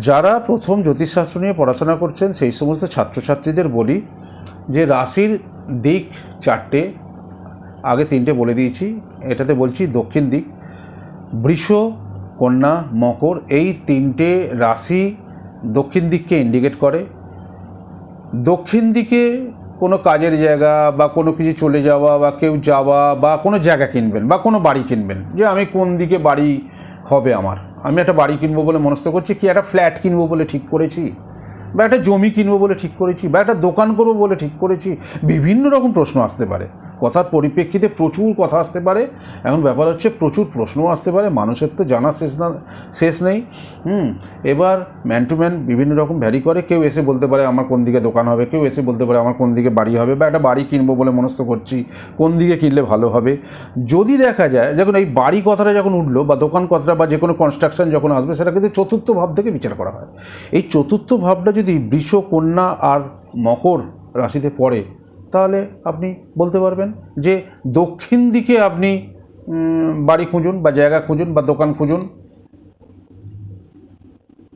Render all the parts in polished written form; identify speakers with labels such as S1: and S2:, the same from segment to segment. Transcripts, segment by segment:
S1: যারা প্রথম জ্যোতিষশাস্ত্র নিয়ে পড়াশোনা করছেন সেই সমস্ত ছাত্রছাত্রীদের বলি যে রাশির দিক চারটে, আগে তিনটে বলে দিয়েছি, এটাতে বলছি দক্ষিণ দিক। বৃষ, কন্যা, মকর, এই তিনটে রাশি দক্ষিণ দিককে ইন্ডিকেট করে। দক্ষিণ দিকে কোনো কাজের জায়গা বা কোনো কিছু চলে যাওয়া বা কেউ যাওয়া বা কোনো জায়গা কিনবেন বা কোনো বাড়ি কিনবেন, যে আমি কোন দিকে বাড়ি হবে আমার, আমি একটা বাড়ি কিনবো বলে মনস্থ করছি, কি একটা ফ্ল্যাট কিনবো বলে ঠিক করেছি, বা একটা জমি কিনবো বলে ঠিক করেছি, বা একটা দোকান করবো বলে ঠিক করেছি, বিভিন্ন রকম প্রশ্ন আসতে পারে। কথার পরিপ্রেক্ষিতে প্রচুর কথা আসতে পারে। এখন ব্যাপার হচ্ছে প্রচুর প্রশ্নও আসতে পারে, মানুষের তো জানা শেষ নেই। এবার ম্যান টু ম্যান বিভিন্ন রকম ভ্যারি করে। কেউ এসে বলতে পারে আমার কোন দিকে দোকান হবে, কেউ এসে বলতে পারে আমার কোন দিকে বাড়ি হবে, বা একটা বাড়ি কিনবো বলে মনস্থ করছি, কোন দিকে কিনলে ভালো হবে। যদি দেখা যায় যখন এই বাড়ি কথাটা যখন উঠলো বা দোকান কথাটা বা যে কোনো কনস্ট্রাকশন যখন আসবে, সেটা কিন্তু চতুর্থ ভাব থেকে বিচার করা হয়। এই চতুর্থ ভাবটা যদি বৃষ, কন্যা আর মকর রাশিতে পড়ে, তাহলে আপনি বলতে পারবেন যে দক্ষিণ দিকে আপনি বাড়ি খুঁজুন বা জায়গা খুঁজুন বা দোকান খুঁজুন,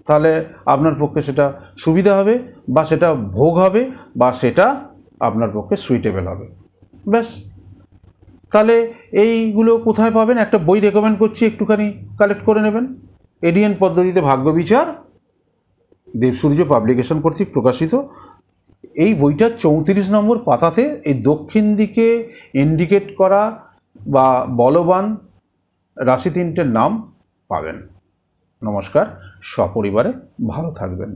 S1: তাহলে আপনার পক্ষে সেটা সুবিধা হবে বা সেটা ভোগ হবে বা সেটা আপনার পক্ষে সুইটেবল হবে। ব্যাস। তাহলে এইগুলো কোথায় পাবেন? একটা বই রেকমেন্ড করছি, একটুখানি কালেক্ট করে নেবেন। এডিএন পদ্ধতিতে ভাগ্য বিচার, দেবসূর্য পাবলিকেশন কর্তৃক প্রকাশিত। এই বইটার 34 নম্বর পাতাতে এই দক্ষিণ দিকে ইন্ডিকেট করা বা বলবান রাশি তিনটের নাম পাবেন। নমস্কার, সপরিবারে ভালো থাকবেন।